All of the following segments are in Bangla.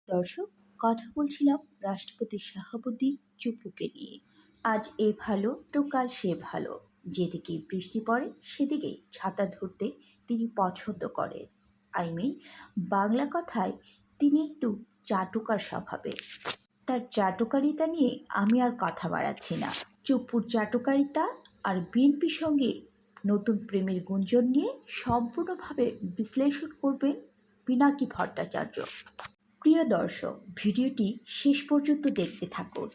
দর্শক, কথা বলছিলাম রাষ্ট্রপতি শাহাবুদ্দিন চুপ্পুকে নিয়ে। আজ এ ভালো তো কাল সে ভালো, যেদিকে বৃষ্টি পড়ে সেদিকেই ছাতা ধরতে তিনি পছন্দ করেন। বাংলা কথায় তিনি একটু চাটুকার স্বভাবের। তার চাটুকারিতা নিয়ে আমি আর কথা বাড়াচ্ছি না। চুপ্পুর চাটুকারিতা আর বিএনপির সঙ্গে নতুন প্রেমের গুঞ্জন নিয়ে সম্পূর্ণভাবে বিশ্লেষণ করবেন পিনাকি ভট্টাচার্য। প্রিয় দর্শক, ভিডিওটি শেষ পর্যন্ত দেখতে থাকুন।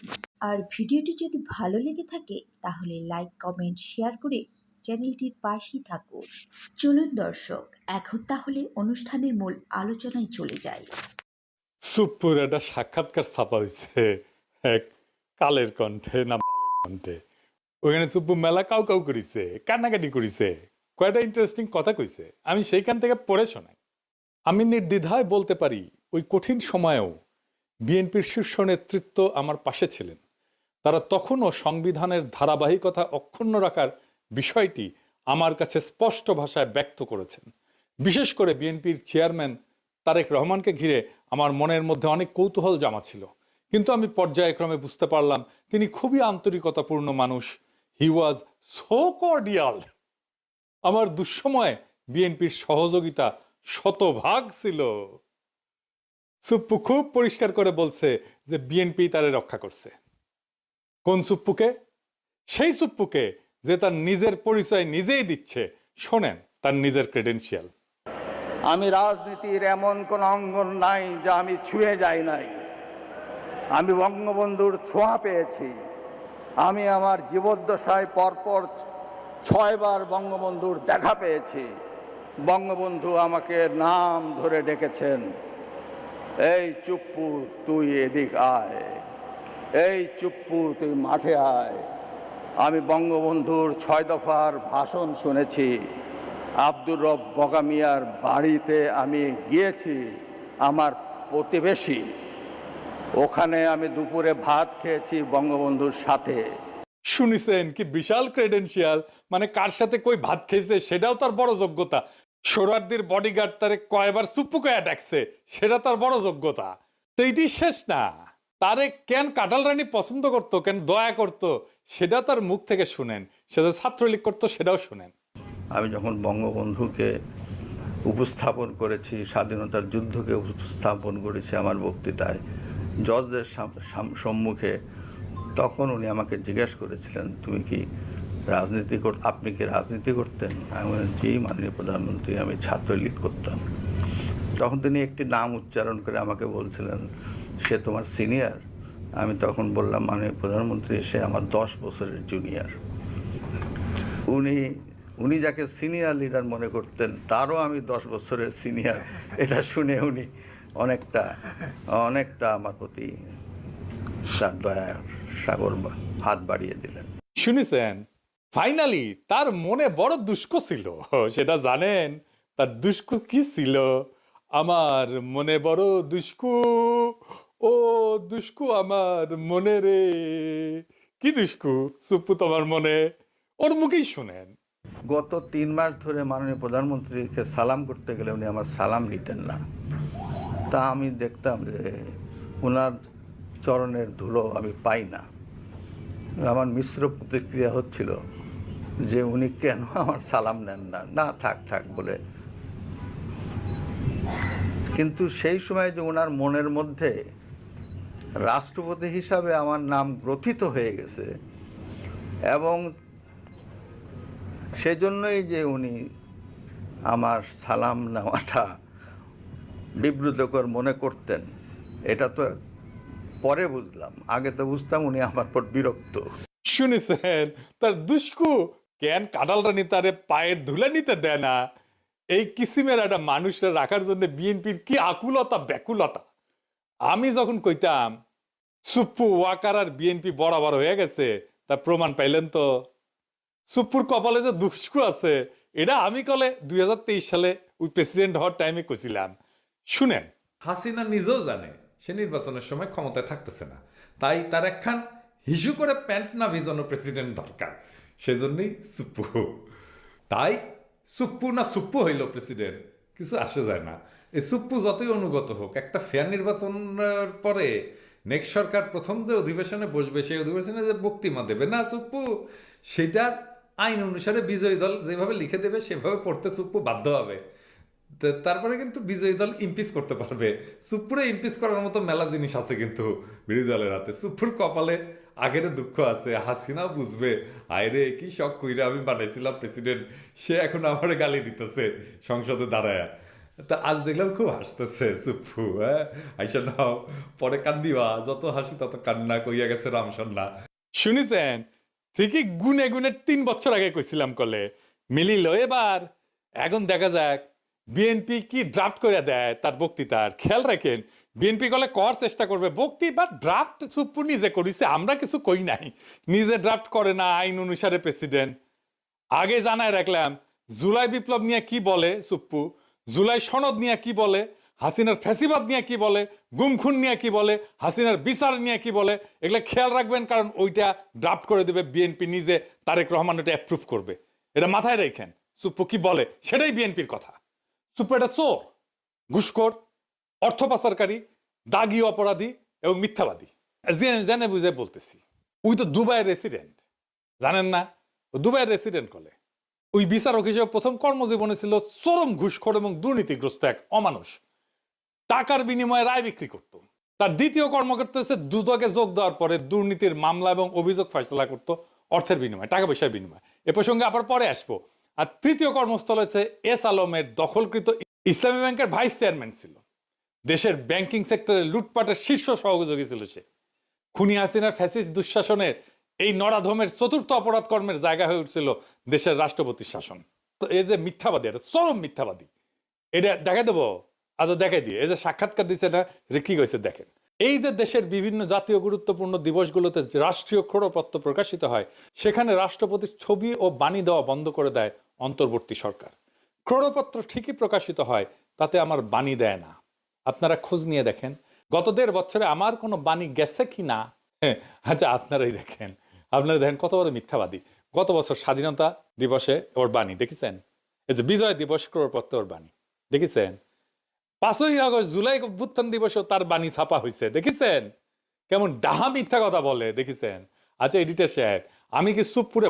আর ভিডিওটি যদি ভালো লেগে থাকে তাহলে লাইক, কমেন্ট, শেয়ার করে চ্যানেলটির পাশেই থাকুন। চলুন দর্শক, এখন তাহলে অনুষ্ঠানের মূল আলোচনায় চলে যাই। চুপ্পুর একটা সাক্ষাৎকার ছাপা হয়েছে এক কালের কণ্ঠে না বালের কণ্ঠে। ওখানে চুপ্পু মেলা কাউ কাউ করিছে, কান্নাকাটি করিছে, কয়টা ইন্টারেস্টিং কথা কইছে, আমি সেইখান থেকে পড়ে শোনাই। আমি নির্দ্বিধায় বলতে পারি ওই কঠিন সময়েও বিএনপির শীর্ষ নেতৃত্ব আমার পাশে ছিলেন। তারা তখনও সংবিধানের ধারাবাহিকতা অক্ষুণ্ণ রাখার বিষয়টি আমার কাছে স্পষ্ট ভাষায় ব্যক্ত করেছেন। বিশেষ করে বিএনপির চেয়ারম্যান তারেক রহমানকে ঘিরে আমার মনের মধ্যে অনেক কৌতূহল জমা ছিল, কিন্তু আমি পর্যায়ক্রমে বুঝতে পারলাম তিনি খুবই আন্তরিকতাপূর্ণ মানুষ। হি ওয়াজ সো কর্ডিয়াল। আমার দুঃসময়ে বিএনপির সহযোগিতা শতভাগ ছিল। চুপ্পু খুব পরিষ্কার করে বলছে যে বিএনপি তারে রক্ষা করছে। কোন চুপ্পুকে? সেই চুপ্পুকে যে তার নিজের পরিচয় নিজেই দিচ্ছে। শোনেন তার নিজের ক্রেডেনশিয়াল। আমি রাজনীতির এমন কোন অঙ্গন নাই যা আমি ছুঁয়ে যাই নাই। আমি বঙ্গবন্ধুর ছোঁয়া পেয়েছি। আমি আমার জীবদ্দশায় পরপর 6 বার বঙ্গবন্ধুর দেখা পেয়েছি। বঙ্গবন্ধু আমাকে নাম ধরে ডেকেছেন, এই চুপ্পু তুই এদিক আয়, এই চুপ্পু তুই মাঠে আয়। আমি বঙ্গবন্ধুর 6 দফার ভাষণ শুনেছি। আব্দুর রব বগা মিয়ার বাড়িতে আমি গিয়েছি, আমার প্রতিবেশী। ওখানে আমি দুপুরে ভাত খেয়েছি বঙ্গবন্ধুর সাথে। শুনিছেন কি বিশাল ক্রেডেনশিয়াল! মানে কার সাথে কই ভাত খেয়েছে সেটাও তার বড় যোগ্যতা। সোহরাওয়ার্দীর বডিগার্ড তারে কয়বার চুপ্পু কয়া ডাকছে সেটা তার বড় যোগ্যতা। তো এইটি শেষ না, তারে কেন কাঁঠাল রানী পছন্দ করতো, কেন দয়া করতো, সেটা তার মুখ থেকে শুনেন। সে যে ছাত্রলীগ করতো সেটাও শুনেন। আমি যখন বঙ্গবন্ধুকে উপস্থাপন করেছি, স্বাধীনতার যুদ্ধকে উপস্থাপন করেছি আমার বক্তৃতায় জজদের সম্মুখে, তখন উনি আমাকে জিজ্ঞেস করেছিলেন, তুমি কি আপনি কি রাজনীতি করতেন? আমি বললাম, জি মাননীয় প্রধানমন্ত্রী, আমি ছাত্রলীগ করতাম। তখন তিনি একটি নাম উচ্চারণ করে আমাকে বলছিলেন, সে তোমার সিনিয়র? আমি তখন বললাম, মাননীয় প্রধানমন্ত্রী, সে আমার 10 বছরের জুনিয়র। উনি যাকে সিনিয়র লিডার মনে করতেন তারও আমি 10 বছরের সিনিয়র। এটা শুনে উনি অনেকটা আমার প্রতি তার দয়ার সাগর হাত বাড়িয়ে দিলেন। শুনেছেন, ফাইনালি তার মনে বড় দুষ্ক ছিল। সেটা জানেন তার দুষ্ক কি ছিল? আমার মনে বড় দুষ্কু, ও দুষ্কু আমার মনে রে। কি দুষ্কু চুপ্পু তোমার মনে? ওর মুখেই শুনেন। গত 3 মাস ধরে মাননীয় প্রধানমন্ত্রীকে সালাম করতে গেলে উনি আমার সালাম নিতেন না। তা আমি দেখতাম যে ওনার চরণের ধুলো আমি পাই না। আমার মিশ্র প্রতিক্রিয়া হচ্ছিল যে উনি কেন আমার সালাম নেন না, না থাক থাক বলে। কিন্তু সেই সময় যে ওনার মনের মধ্যে রাষ্ট্রপতি হিসাবে আমার নাম গ্রথিত হয়ে গেছে, এবং সেজন্যই যে উনি আমার সালাম নেওয়াটা বিব্রতকর মনে করতেন, এটা তো পরে বুঝলাম। আগে তো বুঝতাম উনি আমার পর বিরক্ত। শুনেছেন তার দুষ্কু কেন কাঁঠাল রানী তারে পায়ের ধুলে নিতে দেয় না? এই কিসিমের একটা মানুষের রাখার জন্য বিএনপির কি আকুলতা ব্যাকুলতা! আমি যখন কইতাম সুপ্পু ওয়াকার আর বিএনপি বরাবর হয়ে গেছে, তার প্রমাণ পাইলেন তো। সুপ্পুর কপালে যে দুষ্কু আছে এটা আমি কলে 2023 সালে ওই প্রেসিডেন্ট হওয়ার টাইমে কইছিলাম। শুনেন, হাসিনা নিজেও জানে সে নির্বাচনের সময় ক্ষমতায় থাকতেছে না, তাই তার একখান হিসু করে প্যান্ট না ভিজানো প্রেসিডেন্ট দরকার। সেজন্যই সুপ্পু। তাই সুপ্পু না সুপ্পু হইল প্রেসিডেন্ট, কিছু আসে যায় না। এই সুপ্পু যতই অনুগত হোক, একটা ফেয়ার নির্বাচনের পরে নেক্সট সরকার প্রথম যে অধিবেশনে বসবে সেই অধিবেশনে যে বক্তৃতা দেবে না সুপ্পু, সেটা আইন অনুসারে বিজয়ী দল যেভাবে লিখে দেবে সেভাবে পড়তে সুপ্পু বাধ্য হবে। তারপরে কিন্তু বিজয়ী দল ইমপিচ করতে পারবে। সুপ্পুরে ইমপিচ করার মতো মেলা জিনিস আছে কিন্তু বিরোধী দলের হাতে। সুপ্পুর কপালে আগের দুঃখ আছে, হাসিনা বুঝবে আয়রে কি শখ কইরা আমি বানাইছিলাম প্রেসিডেন্ট, সে এখন আমার গালি দিতেছে সংসদে দাঁড়ায়। তা আজ দেখলাম খুব হাসতেছে সুপ্পু, হ্যাঁ আইসা নাও পরে কান্দিবা, যত হাসি তত কান্না, কইয়া গেছে রামসন্না। শুনিছেন ঠিকই গুনে গুনে 3 বছর আগে কইছিলাম কলে মিলিল এবার। এখন দেখা যাক বিএনপি কি ড্রাফট করে দেয় তার বক্তৃতার। খেয়াল রাখেন বিএনপি কলে কর চেষ্টা করবে বক্তৃতা ড্রাফট সুপ্পু নিজে করিছে, আমরা কিছু কই নাই। নিজে ড্রাফট করে না আইন অনুসারে প্রেসিডেন্ট। আগে জানায় রাখলাম জুলাই বিপ্লব নিয়ে কি বলে সুপ্পু, জুলাই সনদ নিয়ে কি বলে, হাসিনার ফ্যাসিবাদ নিয়ে কি বলে, গুমখুন নিয়ে কি বলে, হাসিনার বিচার নিয়ে কি বলে, এগুলো খেয়াল রাখবেন, কারণ ওইটা ড্রাফট করে দেবে বিএনপি নিজে, তারেক রহমান ওটা অ্যাপ্রুভ করবে। এটা মাথায় রাখেন সুপ্পু কি বলে সেটাই বিএনপির কথা। সুপ্পু এটা চোর, ঘুষখোর, অর্থ পাচারকারী, দাগি অপরাধী এবং মিথ্যাবাদী। জেনে বুঝে বলতেছি, ওই তো দুবাইয়ের রেসিডেন্ট, জানেন না? ও দুবাইয়ের রেসিডেন্ট কলে ওই বিচারক হিসেবে প্রথম কর্মজীবনে ছিল চরম ঘুষখোর এবং দুর্নীতিগ্রস্ত এক অমানুষ। টাকার বিনিময়ে রায় বিক্রি করত। তার দ্বিতীয় কর্মকর্তা হচ্ছে দুদকে যোগ দেওয়ার পরে দুর্নীতির মামলা এবং অভিযোগ ফয়সলা করত অর্থের বিনিময়ে, টাকা পয়সার বিনিময়ে। এ প্রসঙ্গে আবার পরে আসবো। আর তৃতীয় কর্মস্থল হচ্ছে এস আলমের দখলকৃত ইসলামী ব্যাংকের ভাইস চেয়ারম্যান ছিল। দেশের ব্যাংকিং সেক্টরে লুটপাটের শীর্ষ সহযোগী ছিল সে। খুনি হাসিনার ফ্যাসিস্ট দুঃশাসনের এই নরাধমের চতুর্থ অপরাধ কর্মের জায়গা হয়ে উঠছিল দেশের রাষ্ট্রপতির শাসন। তো এই যে মিথ্যাবাদী, এটা চরম মিথ্যাবাদী, এটা দেখাই দেবো। আচ্ছা দেখাই দিয়ে, এই যে সাক্ষাৎকার দিচ্ছে না, কি কইছে দেখেন। এই যে দেশের বিভিন্ন জাতীয় গুরুত্বপূর্ণ দিবসগুলোতে রাষ্ট্রীয় ক্রোড়পত্র প্রকাশিত হয়, সেখানে রাষ্ট্রপতির ছবি ও বাণী দেওয়া বন্ধ করে দেয় অন্তর্বর্তী সরকার। ক্রোড়পত্র ঠিকই প্রকাশিত হয়, তাতে আমার বাণী দেয় না। আপনারা খোঁজ নিয়ে দেখেন গত 1.5 বছরে আমার কোনো বাণী গেছে কি না। আচ্ছা আপনারাই দেখেন, আপনারা দেখেন কত বড় মিথ্যাবাদী। গত বছর স্বাধীনতা দিবসে ওর বাণী দেখেছেন, এই যে বিজয় দিবস ক্রোড়পত্র ওর বাণী দেখেছেন। 5ই আগস্ট জুলাই অভ্যুত্থান দিবসেও তার বাণী ছাপা হয়েছে দেখেছেন। কেমন ডাহা মিথ্যা কথা বলে দেখেছেন। আচ্ছা এডিটর সাহেব, আমি কি সুপ্পুরে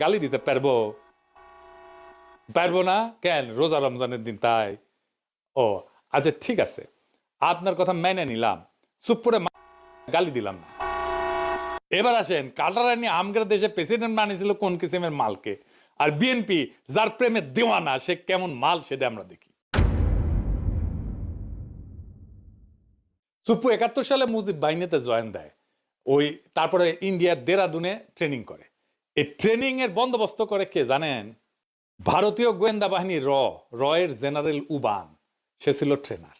গালি দিতে পারবো? পারবো না কেন? রোজা রমজানের দিন তাই। ও আচ্ছা ঠিক আছে, আপনার কথা মেনে নিলাম, সুপ্পুরে গালি দিলাম না। এবার আসেন কাটারানি আমগের দেশে প্রেসিডেন্ট বানিয়েছিল কোন কিসিমের মালকে, আর বিএনপি যার প্রেমে দেওয়ানা সে কেমন মাল সেটা আমরা দেখি। সুপ্পু 71 সালে মুজিব বাহিনীতে জয়েন দেয়। ওই তারপরে ইন্ডিয়ার দেরাদুনে ট্রেনিং করে। এই ট্রেনিং এর বন্দোবস্ত করে কে জানেন? ভারতীয় গোয়েন্দা বাহিনী এর জেনারেল উবান, সে ছিল ট্রেনার।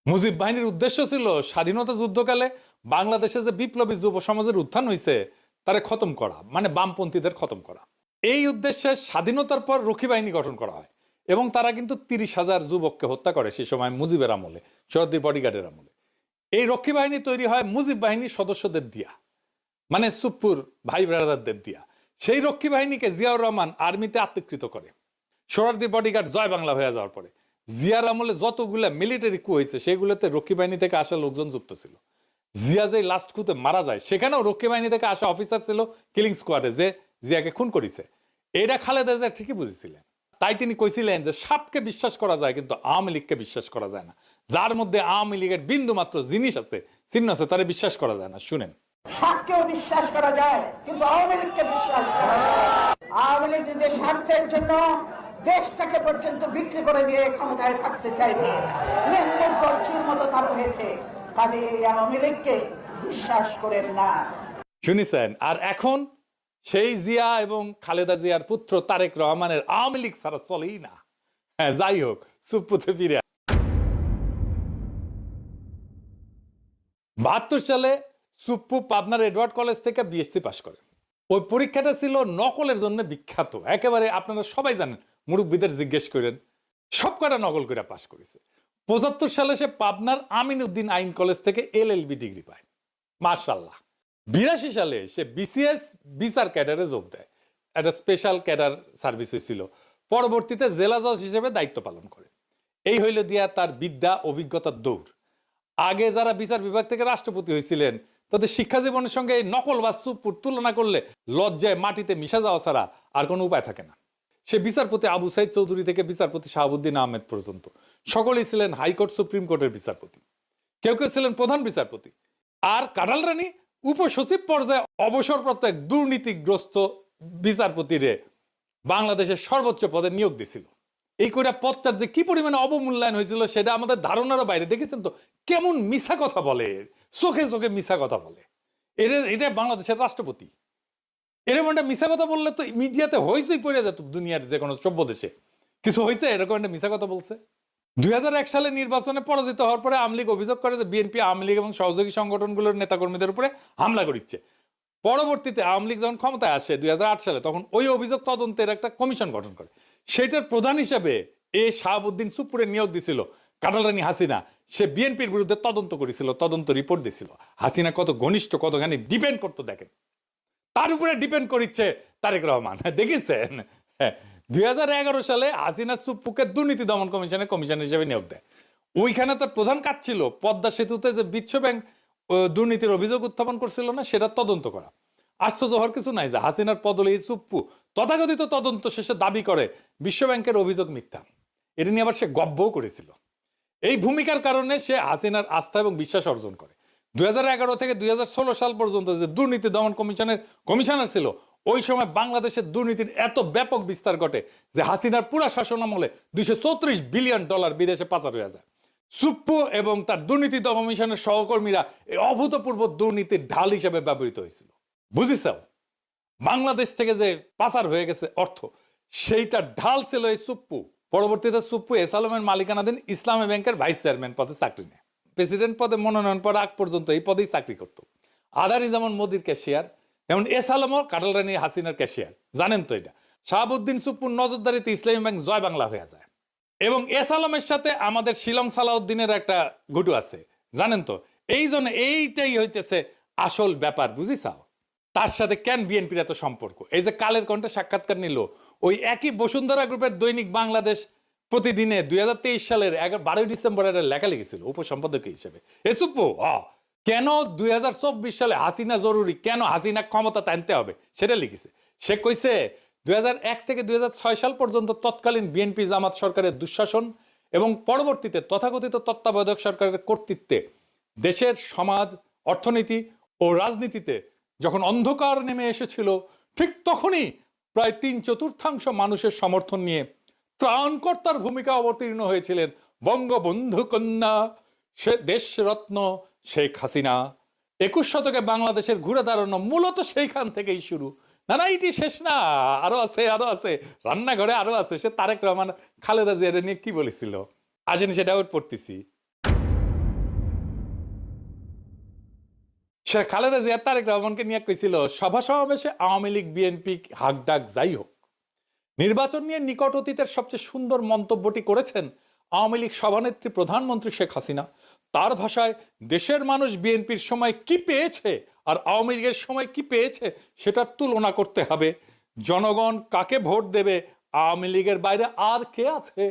মুজিব বাহিনীর উদ্দেশ্য ছিল স্বাধীনতা যুদ্ধকালে বাংলাদেশে যে বিপ্লবী যুব সমাজের উত্থান হয়েছে তারে খতম করা, মানে বামপন্থীদের খতম করা। এই উদ্দেশ্যে স্বাধীনতার পর রক্ষী বাহিনী গঠন করা হয় এবং তারা কিন্তু 30,000 যুবককে হত্যা করে সেই সময় মুজিবের আমলে, শহীদ বডিগার্ডের আমলে। এই রক্ষী বাহিনী তৈরি হয় মুজিব বাহিনীর সদস্যদের দিয়া, মানে সুপ্পুর ভাই ব্রাদারদের দিয়া। সেই রক্ষী বাহিনীকে জিয়াউর রহমান আর্মিতে আত্মীকৃত করে। সোহরাওয়ার্দী বডিগার্ড জয় বাংলা হয়ে যাওয়ার পরে জিয়ার আমলে যতগুলা মিলিটারি কু হয়েছে সেগুলোতে রক্ষী বাহিনী থেকে আসা লোকজন যুক্ত ছিল। জিয়া যে লাস্ট খুঁতে মারা যায় সেখানেও রক্ষী বাহিনী থেকে আসা অফিসার ছিল কিলিং স্কোয়াডে, যে জিয়াকে খুন করেছে। এটা খালেদা জিয়া ঠিকই বুঝেছিলেন। তাই তিনি কইছিলেন যে সাপকে বিশ্বাস করা যায় কিন্তু আওয়ামী লীগকে বিশ্বাস করা যায় না। যার মধ্যে আওয়ামী লীগের বিন্দু মাত্র জিনিস আছে, চিহ্ন আছে, তারে বিশ্বাস করা যায় না। শুনেন, সাপকেও বিশ্বাস করা যায় কিন্তু আওয়ামী লীগকে বিশ্বাস করা যায় না। আওয়ামী লীগ নিজের স্বার্থের জন্য দেশটাকে পর্যন্ত বিক্রি করে দিয়ে ক্ষমতায় থাকতে চাইবে। লেনদেন করছির মতো তার হয়েছে, কাজে এই আওয়ামী লীগকে বিশ্বাস করেন না। শুনেছেন? আর এখন সেই জিয়া এবং খালেদা জিয়ার পুত্র তারেক রহমানের আওয়ামী লীগ ছাড়া চলেই না। হ্যাঁ যাই হোক, সুপ্পুতে ফিরে 72 সালে সুপ্পু পাবনার এডওয়ার্ড কলেজ থেকে বিএসসি পাশ করে। ওই পরীক্ষাটা ছিল নকলের জন্য বিখ্যাত, একেবারে আপনারা সবাই জানেন, মুরব্বীদের জিজ্ঞেস করেন, সব কটা নকল করে পাশ করেছে। 75 সালে সে পাবনার আমিন উদ্দিন আইন কলেজ থেকে এলএলবি ডিগ্রি পায়, মাশাআল্লাহ। 82 সালে সে বিসিএস বিচার ক্যাডারে যোগ দেয়, একটা স্পেশাল ক্যাডার সার্ভিস হয়েছিল। পরবর্তীতে জেলা জজ হিসেবে দায়িত্ব পালন করে। এই হইল দিয়া তার বিদ্যা অভিজ্ঞতার দৌড়। আগে যারা বিচার বিভাগ থেকে রাষ্ট্রপতি হয়েছিলেন তাদের শিক্ষা জীবনের সঙ্গে এই নকল বা সুপুর তুলনা করলে লজ্জায় মাটিতে মিশা যাওয়া ছাড়া আর কোনো উপায় থাকে না। সে বিচারপতি আবু সাইদ চৌধুরী থেকে বিচারপতি শাহাবুদ্দিন আহমেদ পর্যন্ত সকলেই ছিলেন হাইকোর্ট সুপ্রিম কোর্টের বিচারপতি, কেউ কেউ ছিলেন প্রধান বিচারপতি। আর কাঁঠাল রানী উপসচিব পর্যায়ে অবসরপ্রাপ্ত এক দুর্নীতিগ্রস্ত বিচারপতিরে বাংলাদেশের সর্বোচ্চ পদে নিয়োগ দিছিল। এই করে পদটার যে কি পরিমাণে অবমূল্যায়ন হয়েছিল সেটা আমাদের ধারণারও বাইরে। দেখেছেন তো কেমন মিছা কথা বলে, চোখে চোখে মিছা কথা বলে। এটা বাংলাদেশের রাষ্ট্রপতি। এরকম একটা মিছা কথা বললে তো মিডিয়াতে হয়েছেই পড়ে যেত দুনিয়ার যে কোনো সভ্য দেশে। কিছু হয়েছে এরকম একটা মিছা কথা বলছে। 2001 সালে নির্বাচনে পরাজিত হওয়ার পরে আওয়ামী লীগ অভিযোগ করে যে বিএনপি, আওয়ামী লীগ এবং সহযোগী সংগঠনগুলোর নেতাকর্মীদের উপরে হামলা করিচ্ছে। পরবর্তীতে আওয়ামী লীগ যখন ক্ষমতায় আসে 2008 সালে, তখন ওই অভিযোগ তদন্তের একটা কমিশন গঠন করে। সেটার প্রধান হিসেবে শাহাবুদ্দিন সুপুরে নিয়োগ দিছিল কাঁঠাল রানী হাসিনা। সে বিএনপির বিরুদ্ধে তদন্ত করেছিল, তদন্ত রিপোর্ট দিছিল। হাসিনা কত ঘনিষ্ঠ, কতখানি ডিপেন্ড করতো দেখেন। তার উপরে ডিপেন্ড করিচ্ছে তারেক রহমান, দেখেছেন? 2011 সালে হাসিনা সুপ্পুকে দুর্নীতি দমন কমিশনের কমিশনার হিসেবে নিয়োগ দেয়। ওইখানে তার প্রধান কাজ ছিল পদ্মা সেতুতে যে বিশ্ব ব্যাংক দুর্নীতির অভিযোগ উত্থাপন করছিল না, সেটা তদন্ত করা। আশ্চর্য হওয়ার কিছু নাই যে হাসিনার পদলে সুপ্পু তথাকথিত তদন্ত শেষে দাবি করে বিশ্ব ব্যাংকের অভিযোগ মিথ্যা। এটা নিয়ে আবার সে গব্বও করেছিল। এই ভূমিকার কারণে সে হাসিনার আস্থা এবং বিশ্বাস অর্জন করে। 2011 থেকে 2016 সাল পর্যন্ত যে দুর্নীতি দমন কমিশনের কমিশনার ছিল, ওই সময় বাংলাদেশের দুর্নীতির এত ব্যাপক বিস্তার ঘটে যে হাসিনার পুরা শাসন আমলে $234 বিলিয়ন বিদেশে পাচার হয়ে যায়। সুপ্পু এবং তার দুর্নীতি দমন কমিশনের সহকর্মীরা এই অভূতপূর্ব দুর্নীতির ঢাল হিসেবে ব্যবহৃত হয়েছিল। বুঝিস? বাংলাদেশ থেকে যে পাচার হয়ে গেছে অর্থ, সেইটা ঢাল ছিল এই সুপ্পু। পরবর্তীতে সুপ্পু এস আলমের মালিকানাধীন ইসলামী ব্যাংকের ভাইস চেয়ারম্যান পদে চাকরি নেয়। প্রেসিডেন্ট পদে মনোনয়ন পর আগ পর্যন্ত এই পদেই চাকরি করত। আদানি যেমন মোদির ক্যাশিয়ার, যেমন এস আলমও কাঁঠাল রানী হাসিনার ক্যাশিয়ার। জানেন তো এটা? শাহাবুদ্দিন সুপ্পুর নজরদারিতে ইসলামী ব্যাংক জয় বাংলা হয়ে যায়। এবং এস আলমের সাথে আমাদের শিলং সালাউদ্দিনের একটা ঘুটু আছে, জানেন তো? এই জন্য এইটাই হইতেছে আসল ব্যাপার, বুঝিসাও? তার সাথে কেন বিএনপির এত সম্পর্ক? এই যে কালের কণ্ঠে সাক্ষাৎকার নিল, ওই একই বসুন্ধরা গ্রুপের দৈনিক বাংলাদেশ প্রতিদিনে 2023 সালের 12 ডিসেম্বরের লেখা লিখেছিল উপসম্পাদক হিসেবে। এসুপো কেন 2024 সালে হাসিনা জরুরি, কেন হাসিনা ক্ষমতা টানতে হবে সেটা লিখেছে। সে কইছে 2001 থেকে 2006 সাল পর্যন্ত তৎকালীন বিএনপি জামাত সরকারের দুঃশাসন এবং পরবর্তীতে তথাকথিত তত্ত্বাবধায়ক সরকারের কর্তৃত্বে দেশের সমাজ, অর্থনীতি ও রাজনীতিতে যখন অন্ধকার নেমে এসেছিল, ঠিক তখনই প্রায় 3/4 মানুষের সমর্থন নিয়ে ত্রাণকর্তার ভূমিকা অবতীর্ণ হয়েছিলেন বঙ্গবন্ধু কন্যা সে দেশরত্ন শেখ হাসিনা। 21 শতকে বাংলাদেশের ঘুরে দাঁড়ানো মূলত সেইখান থেকেই শুরু। না না, এটি শেষ না, আরো আছে, আরো আছে, রান্নাঘরে আরো আছে। সে তারেক রহমান খালেদা জিয়ার নিয়ে কি বলেছিল, আসেন সেটা ওর পড়তেছি। সে খালেদা জিয়া তারেক রহমানকে নিয়ে কইছিল, সভা সমাবেশে আওয়ামী লীগ বিএনপি হাক ডাক যাই হোক, নির্বাচন নিয়ে নিকট অতীতের সবচেয়ে সুন্দর মন্তব্যটি করেছেন আওয়ামী লীগ সভানেত্রী প্রধানমন্ত্রী শেখ হাসিনা। তার ভাষায়, দেশের মানুষ বিএনপির সময় কি পেয়েছে আর আওয়ামী লীগের সময় কি পেয়েছে সেটার তুলনা করতে হবে। জনগণ কাকে ভোট দেবে, আওয়ামী লীগের বাইরে আর কে আছে?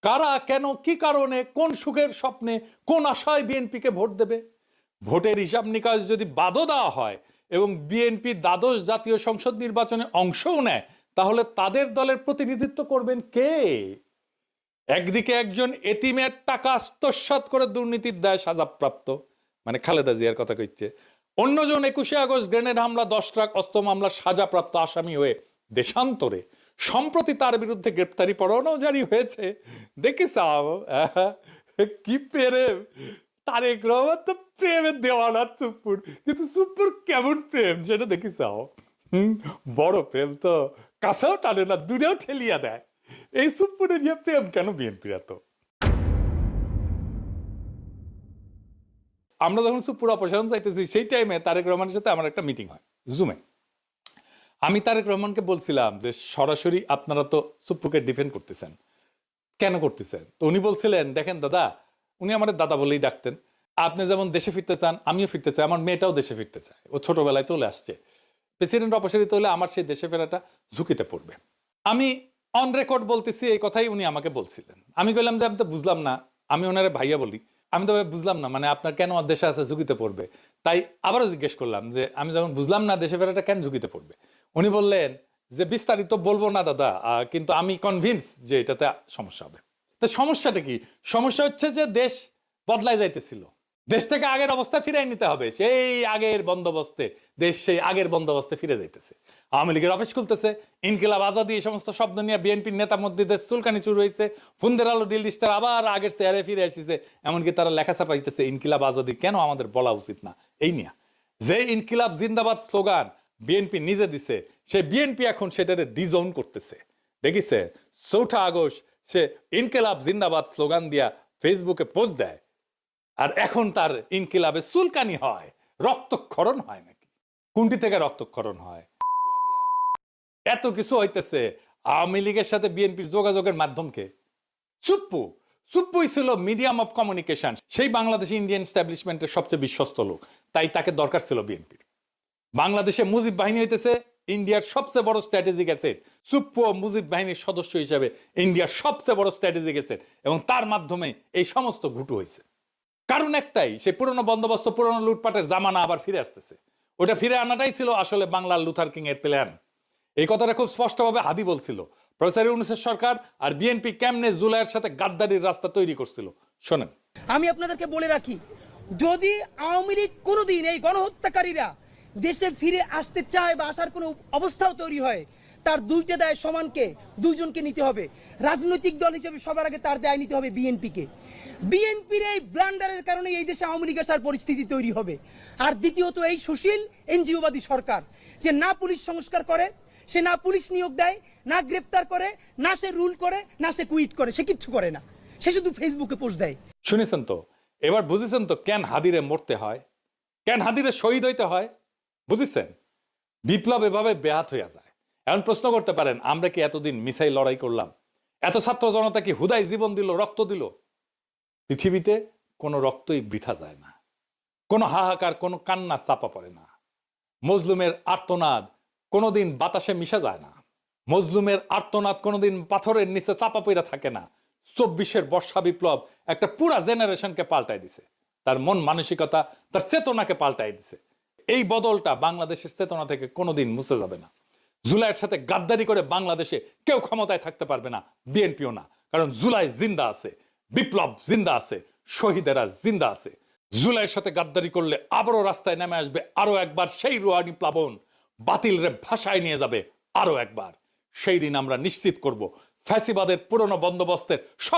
কারা, কেন, কি কারণে, কোন সুখের স্বপ্নে, কোন আশায় বিএনপিকে ভোট দেবে? ভোটের হিসাব নিকাশ যদি বাদও দেওয়া হয় এবং বিএনপি দ্বাদশ জাতীয় সংসদ নির্বাচনে অংশও নেয়, তাহলে তাদের দলের প্রতিনিধিত্ব করবেন কে? একদিকে একজন এতিমের টাকা আত্মসাৎ করে দুর্নীতির দায়ে সাজাপ্রাপ্ত, মানে খালেদা জিয়ার কথা কইছে, অন্যজন 21শে আগস্ট গ্রেনেড হামলা, 10 ট্রাক অস্ত্র মামলা সাজাপ্রাপ্ত আসামি হয়ে দেশান্তরে। সম্প্রতি তার বিরুদ্ধে গ্রেপ্তারি পরোয়ানাও জারি হয়েছে। দেখিস কি প্রেম! তারেক রহমান তো প্রেমের দেওয়ানা সুপ্পুর, কিন্তু সুপ্পুর কেমন প্রেম সেটা দেখিস। বড় প্রেম তো কাছেও টানে না, দূরেও ঠেলিয়া দেয়। এই সুপ্পুরে নিয়ে প্রেম কেন বিএনপির এত? আমরা যখন সুপ্পুর অপসারণ চাইতেছি, সেই টাইমে তারেক রহমানের সাথে আমার একটা মিটিং হয় জুমে। আমি তারেক রহমানকে বলছিলাম যে সরাসরি আপনারা তো সুপ্পুকে ডিফেন্ড করতেছেন, কেন করতেছেন? তো উনি বলছিলেন, দেখেন দাদা, উনি আমাদের দাদা বলেই ডাকতেন, আপনি যেমন দেশে ফিরতে চান, আমিও ফিরতে চাই, আমার মেয়েটাও দেশে ফিরতে চায়, ও ছোটবেলায় চলে আসছে। প্রেসিডেন্ট অপসারিত হলে আমার সেই দেশে ফেরাটা ঝুঁকিতে পড়বে। আমি অন রেকর্ড বলতেছি, এই কথাই উনি আমাকে বলছিলেন। আমি কইলাম যে আমি তো বুঝলাম না, আমি ওনারে ভাইয়া বলি, আমি তো বুঝলাম না মানে আপনার কেন দেশে আছে ঝুঁকিতে পড়বে। তাই আবারও জিজ্ঞেস করলাম যে আমি যখন বুঝলাম না দেশে ফেরাটা কেন ঝুঁকিতে পড়বে, উনি বললেন যে বিস্তারিত বলবো না দাদা, কিন্তু আমি কনভিন্স যে এটাতে সমস্যা হবে। তো সমস্যাটা কি? সমস্যা হচ্ছে যে দেশ বদলায় যাইতেছিল, দেশটাকে আগের অবস্থায় ফিরাই নিতে হবে, সেই আগের বন্দোবস্তে, দেশ সেই আগের বন্দোবস্তে ফিরে যাইতেছে। আওয়ামী লীগের অফিস খুলতেছে, ইনকিলাব আজাদি এই সমস্ত শব্দ নিয়ে বিএনপির নেতার মধ্যে দেশ চুলকানি শুরু হয়েছে, ফুন্দের আলো দিল স্টার আবার আগের চেয়ারে ফিরে এসেছে, এমনকি তারা লেখা ছাপাইতেছে ইনকিলাব আজাদি কেন আমাদের বলা উচিত না এই নিয়ে। যে ইনকিলাব জিন্দাবাদ স্লোগান বিএনপি নিজে দিছে, সে বিএনপি এখন সেটারে ডিজোন করতেছে। দেখিছে 4 আগস্ট সে ইনকিলাব জিন্দাবাদ স্লোগান দিয়া ফেসবুকে পোস্ট দেয়, আর এখন তার ইনকিলাবে চুলকানি হয়, রক্তক্ষরণ হয় নাকি? কোনটি থেকে রক্তক্ষরণ হয়? এত কিছু হইতেছে, আওয়ামী লীগের সাথে বিএনপির যোগাযোগের মাধ্যমকে চুপ্পু চুপ্পুই ছিল মিডিয়াম অফ কমিউনিকেশন, সেই বাংলাদেশ ইন্ডিয়ান এস্টাবলিশমেন্টের সবচেয়ে বিশ্বস্ত লোক, তাই তাকে দরকার ছিল বিএনপির। বাংলাদেশে মুজিব বাহিনী হইতেছে ইন্ডিয়ার সবচেয়ে বড় স্ট্র্যাটেজিক অ্যাসেট। চুপ্পু মুজিব বাহিনীর সদস্য হিসেবে ইন্ডিয়ার সবচেয়ে বড় স্ট্র্যাটেজিক অ্যাসেট, এবং তার মাধ্যমে এই সমস্ত ঘুটু হয়েছে। কারণ একটাই, সে পুরনো বন্দোবস্ত, পুরনো লুটপাটের জামানা আবার ফিরে আসতেছে। ওটা ফিরে আনাটাই ছিল আসলে বাংলার লুথার কিং এর প্ল্যান। এই কথাটা খুব স্পষ্টভাবে হাদি বলছিল। প্রফেসর ইউনূসের সরকার আর বিএনপি কেমনে জুলাইয়ের সাথে গাদ্দারির রাস্তা তৈরি করছিল শোনেন। আমি আপনাদেরকে বলে রাখি, যদি আওয়ামী লীগ কোনোদিন এই গণহত্যাকারীরা দেশে ফিরে আসতে চায় বা আসার কোনো অবস্থাও তৈরি হয়, তার দুইটা দায় সমানকে, দুইজনকে নিতে হবে। রাজনৈতিক দল হিসেবে সবার আগে তার দায় নিতে হবে বিএনপিকে। বিএনপির এই ব্লান্ডারের কারণে এই দেশে আওয়ামী লীগ আসার পরিস্থিতি তৈরি হবে। আর দ্বিতীয়ত এই সুশীল এনজিওবাদী সরকার, যে না পুলিশ সংস্কার করে, সে না পুলিশ নিয়োগ দেয়, না গ্রেপ্তার করে, না সে রুল করে, না সে কুইট করে, সে কিচ্ছু করে না, সে শুধু ফেসবুকে পোস্ট দেয়। শুনেছেন তো, এবার বুঝেছেন তো কেন হাদিরে মরতে হয়, কেন হাদিরে শহীদ হইতে হয়, বুঝেছেন? বিপ্লব এভাবে ব্যাহত হইয়া যায়। এখন প্রশ্ন করতে পারেন, আমরা কি এতদিন মিসাইল লড়াই করলাম? এত ছাত্র জনতা কি হুদাই জীবন দিল, রক্ত দিল? পৃথিবীতে কোনো রক্তই বৃথা যায় না, কোনো হাহাকার, কোনো কান্না চাপা পড়ে না। মজলুমের আর্তনাদ কোনোদিন বাতাসে মিশে যায় না, মজলুমের আর্তনাদ কোনোদিন পাথরের নিচে চাপা পড়ে থাকে না। 24-এর বর্ষা বিপ্লব একটা পুরা জেনারেশনকে পাল্টাই দিছে, তার মন মানসিকতা, তার চেতনাকে পাল্টাই দিছে। এই বদলটা বাংলাদেশের চেতনা থেকে কোনোদিন মুছে যাবে না। জুলাইয়ের সাথে গাদ্দারি করে বাংলাদেশে কেউ ক্ষমতায় থাকতে পারবে না, বিএনপিও না। কারণ জুলাই জিন্দা আছে, বিপ্লব জিন্দা আছে, শহীদেরা জিন্দা আছে। জুলাইয়ের সাথে গাদ্দারি করলে আবারও রাস্তায় নেমে আসবে আরো একবার সেই রুহানি প্লাবন, বাতিল রে ভাষায় নিয়ে যাবে আরো একবার। সেই দিন আমরা নিশ্চিত করব ফ্যাসিবাদের পুরনো বন্দোবস্তের সব